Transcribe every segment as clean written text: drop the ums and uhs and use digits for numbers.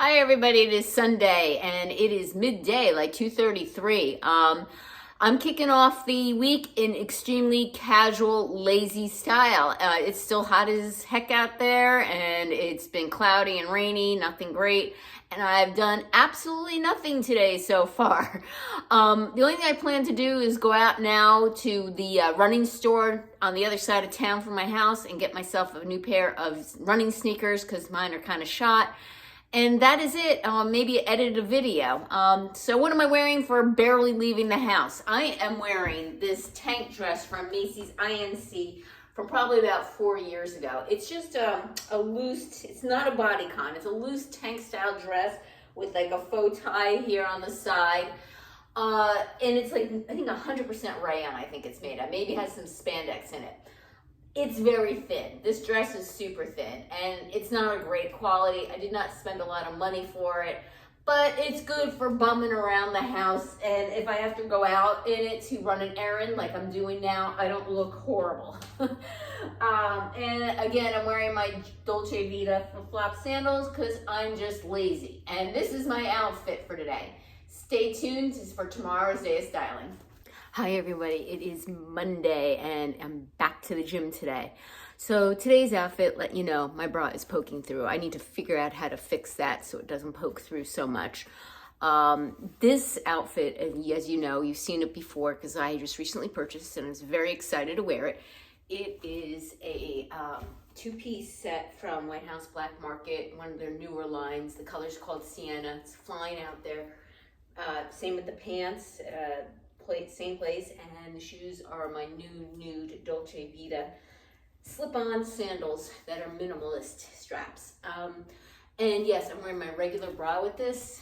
Hi everybody, it is Sunday and it is midday, like 2:33. I'm kicking off the week in extremely casual, lazy style. It's still hot as heck out there and it's been cloudy and rainy, nothing great. And I've done absolutely nothing today so far. The only thing I plan to do is go out now to the running store on the other side of town from my house and get myself a new pair of running sneakers because mine are kind of shot. And that is it. Maybe edit a video. So what am I wearing for barely leaving the house? I am wearing this tank dress from Macy's INC from probably about 4 years ago. It's just a loose, it's not a bodycon. It's a loose tank style dress with like a faux tie here on the side. And it's like, I think 100% rayon, I think it's made of. Maybe it has some spandex in it. It's very thin. This dress is super thin and it's not a great quality. I did not spend a lot of money for it, but it's good for bumming around the house. And if I have to go out in it to run an errand like I'm doing now, I don't look horrible. And again, I'm wearing my Dolce Vita flip-flop sandals because I'm just lazy. And this is my outfit for today. Stay tuned for tomorrow's day of styling. Hi everybody, it is Monday and I'm back to the gym today. So today's outfit, let you know, my bra is poking through. I need to figure out how to fix that so it doesn't poke through so much. This outfit, as you know, you've seen it before because I just recently purchased and I was very excited to wear it. It is a two-piece set from White House Black Market, one of their newer lines. The color's called Sienna. It's flying out there. Same with the pants. Same place, and the shoes are my new nude Dolce Vita slip-on sandals that are minimalist straps. And yes, I'm wearing my regular bra with this,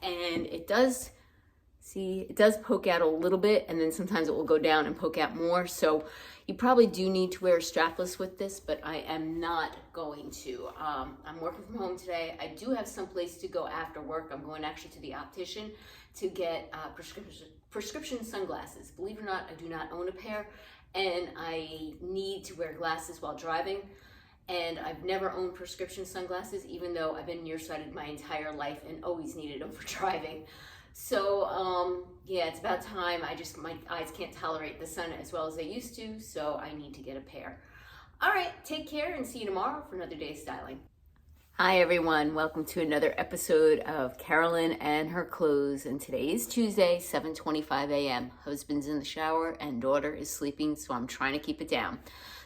and it does poke out a little bit, and then sometimes it will go down and poke out more. So you probably do need to wear a strapless with this, but I am not going to. I'm working from home today. I do have some place to go after work. I'm going actually to the optician to get prescription sunglasses. Believe it or not, I do not own a pair, and I need to wear glasses while driving. And I've never owned prescription sunglasses, even though I've been nearsighted my entire life and always needed them for driving. So yeah, it's about time. My eyes can't tolerate the sun as well as they used to, so I need to get a pair. All right, take care and see you tomorrow for another day of styling. Hi everyone, welcome to another episode of Carolyn and Her Clothes. And today is Tuesday, 7:25 a.m. Husband's in the shower and daughter is sleeping, so I'm trying to keep it down.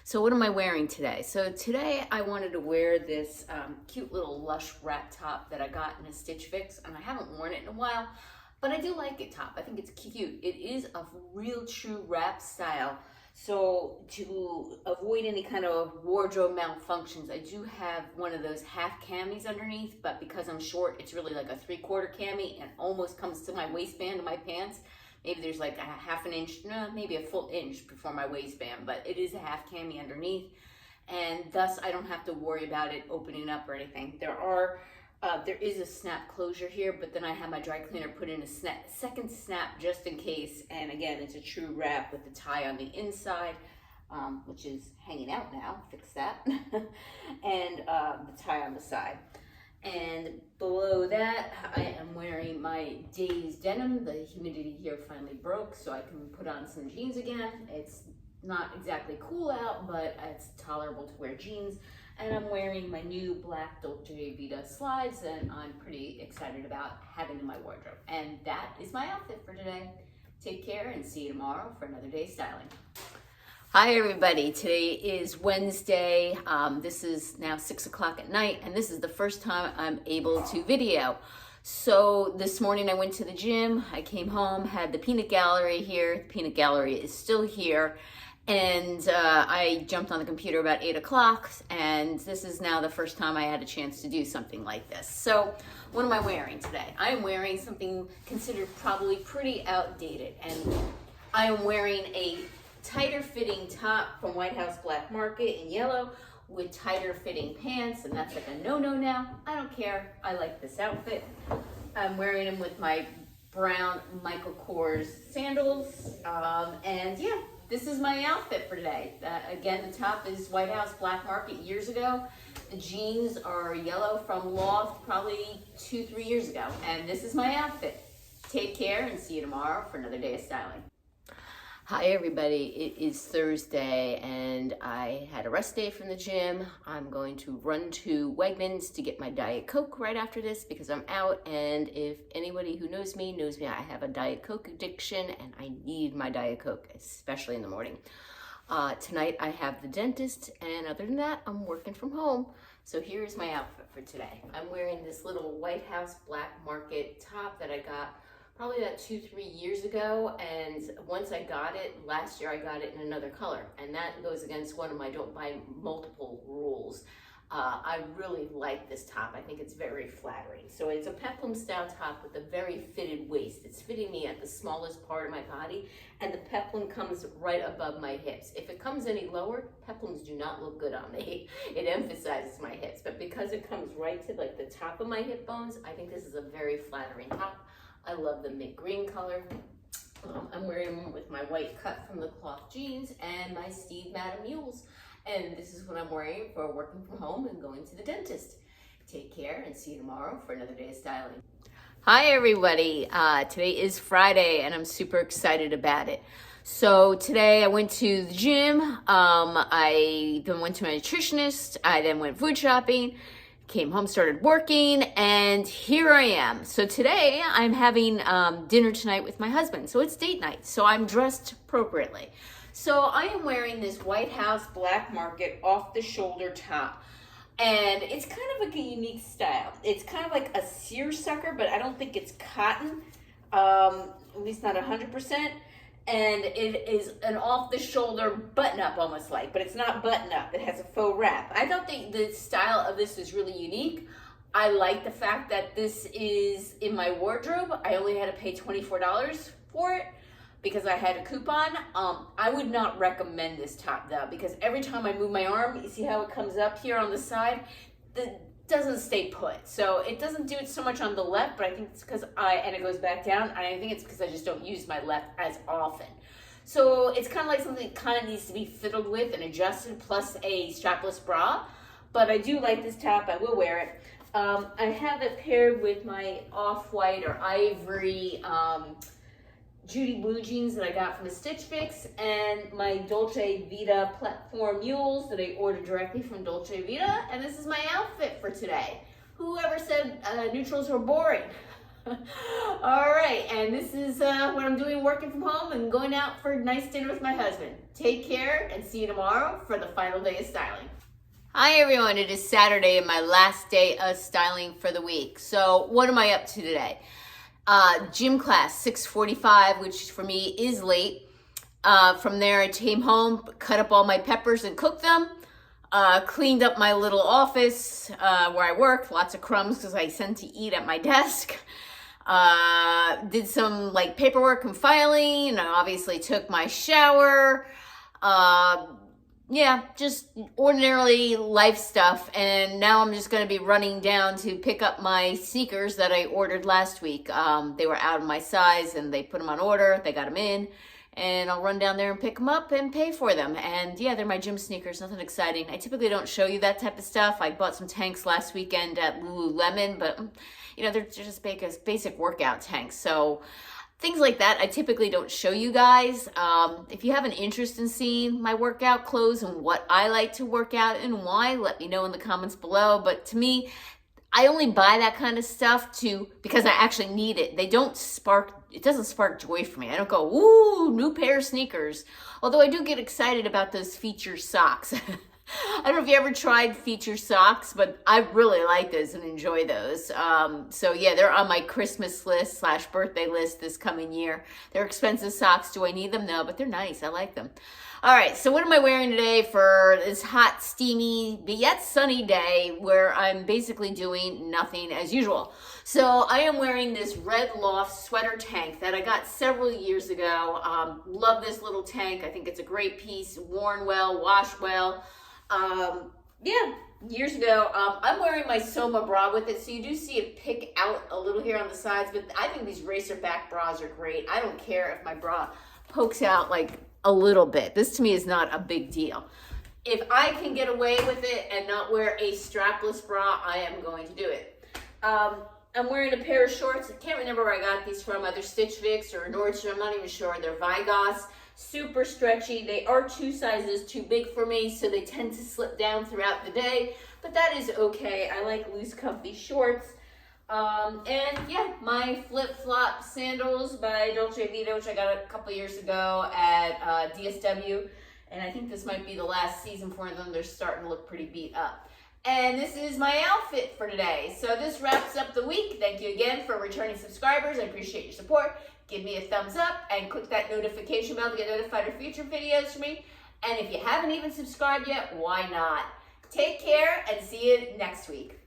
So what am I wearing today? So today I wanted to wear this cute little lush wrap top that I got in a Stitch Fix, and I haven't worn it in a while, but I do like it top. I think it's cute. It is a real true wrap style. So to avoid any kind of wardrobe malfunctions, I do have one of those half camis underneath, but because I'm short, it's really like a 3/4 cami and almost comes to my waistband of my pants. Maybe there's like a half an inch, no, maybe a full inch before my waistband, but it is a half cami underneath. And thus I don't have to worry about it opening up or anything. There is a snap closure here, but then I have my dry cleaner put in a second snap just in case. And again, it's a true wrap with the tie on the inside, which is hanging out now, fix that, and the tie on the side. And below that, I am wearing my Days denim. The humidity here finally broke, so I can put on some jeans again. It's not exactly cool out, but it's tolerable to wear jeans. And I'm wearing my new black Dolce Vita slides, and I'm pretty excited about having in my wardrobe. And that is my outfit for today. Take care and see you tomorrow for another day styling. Hi everybody, today is Wednesday. This is now 6 o'clock at night, and this is the first time I'm able to video. So this morning I went to the gym, I came home, had the peanut gallery here. The peanut gallery is still here. And I jumped on the computer about 8 o'clock, and this is now the first time I had a chance to do something like this. So what am I wearing today? I am wearing something considered probably pretty outdated, and I am wearing a tighter fitting top from White House Black Market in yellow with tighter fitting pants, and that's like a no-no now. I don't care. I like this outfit. I'm wearing them with my brown Michael Kors sandals, and yeah. this is my outfit for today. Again, the top is White House Black Market years ago. The jeans are yellow from Loft probably 2-3 years ago. And this is my outfit. Take care and see you tomorrow for another day of styling. Hi everybody, it is Thursday and I had a rest day from the gym. I'm going to run to Wegmans to get my Diet Coke right after this because I'm out, and if anybody who knows me, I have a Diet Coke addiction and I need my Diet Coke, especially in the morning. Tonight I have the dentist, and other than that, I'm working from home. So here's my outfit for today. I'm wearing this little White House Black Market top that I got probably about 2-3 years ago, and once I got it, last year I got it in another color, and that goes against one of my don't buy multiple rules. I really like this top. I think it's very flattering. So it's a peplum style top with a very fitted waist. It's fitting me at the smallest part of my body, and the peplum comes right above my hips. If it comes any lower, peplums do not look good on me. It emphasizes my hips, but because it comes right to like the top of my hip bones, I think this is a very flattering top. I love the mint green color. I'm wearing them with my white cut from the cloth jeans and my Steve Madden mules. And this is what I'm wearing for working from home and going to the dentist. Take care and see you tomorrow for another day of styling. Hi everybody, today is Friday and I'm super excited about it. So today I went to the gym, I then went to my nutritionist, I then went food shopping, came home, started working, and here I am. So today I'm having dinner tonight with my husband. So it's date night. So I'm dressed appropriately. So I am wearing this White House Black Market off the shoulder top. And it's kind of like a unique style. It's kind of like a seersucker, but I don't think it's cotton. At least not 100%. And it is an off-the-shoulder button-up almost like, but it's not button-up. It has a faux wrap. I thought the style of this is really unique. I like the fact that this is in my wardrobe. I only had to pay $24 for it because I had a coupon. I would not recommend this top though, because every time I move my arm, you see how it comes up here on the side? Doesn't stay put. So it doesn't do it so much on the left, but I think it's because and it goes back down, and I think it's because I just don't use my left as often. So it's kind of like something that kind of needs to be fiddled with and adjusted, plus a strapless bra. But I do like this top. I will wear it. I have it paired with my off-white or ivory Judy blue jeans that I got from a Stitch Fix, and my Dolce Vita platform mules that I ordered directly from Dolce Vita, and this is my outfit for today. Whoever said neutrals are boring? All right, and this is what I'm doing working from home and going out for a nice dinner with my husband. Take care and see you tomorrow for the final day of styling. Hi everyone, it is Saturday and my last day of styling for the week. So what am I up to today? Gym class, 6:45, which for me is late. From there, I came home, cut up all my peppers and cooked them. Cleaned up my little office where I work, lots of crumbs because I tend to eat at my desk. Did some like paperwork and filing, and I obviously took my shower. Yeah, just ordinarily life stuff, and now I'm just going to be running down to pick up my sneakers that I ordered last week. They were out of my size, and they put them on order. They got them in, and I'll run down there and pick them up and pay for them. And yeah, they're my gym sneakers, nothing exciting. I typically don't show you that type of stuff. I bought some tanks last weekend at Lululemon, but you know, they're just basic workout tanks. So things like that, I typically don't show you guys. If you have an interest in seeing my workout clothes and what I like to work out and why, let me know in the comments below. But to me, I only buy that kind of stuff because I actually need it. It doesn't spark joy for me. I don't go, ooh, new pair of sneakers. Although I do get excited about those feature socks. I don't know if you ever tried feature socks, but I really like those and enjoy those. So yeah, they're on my Christmas list / birthday list this coming year. They're expensive socks. Do I need them? No, but they're nice. I like them. All right, so what am I wearing today for this hot, steamy, but yet sunny day where I'm basically doing nothing as usual? So I am wearing this red Loft sweater tank that I got several years ago. Love this little tank. I think it's a great piece, worn well, washed well. Yeah, years ago. I'm wearing my Soma bra with it, so you do see it pick out a little here on the sides, but I think these racer back bras are great. I don't care if my bra pokes out like a little bit. This to me is not a big deal. If I can get away with it and not wear a strapless bra, I am going to do it. I'm wearing a pair of shorts. I can't remember where I got these from, either Stitch Fix or Nordstrom, I'm not even sure. They're Vigos, super stretchy. They are 2 sizes too big for me, so they tend to slip down throughout the day, but that is okay. I like loose, comfy shorts. And yeah, my flip-flop sandals by Dolce Vita, which I got a couple years ago at DSW. And I think this might be the last season for them. They're starting to look pretty beat up. And this is my outfit for today. So this wraps up the week. Thank you again for returning subscribers. I appreciate your support. Give me a thumbs up and click that notification bell to get notified of future videos from me. And if you haven't even subscribed yet, why not? Take care and see you next week.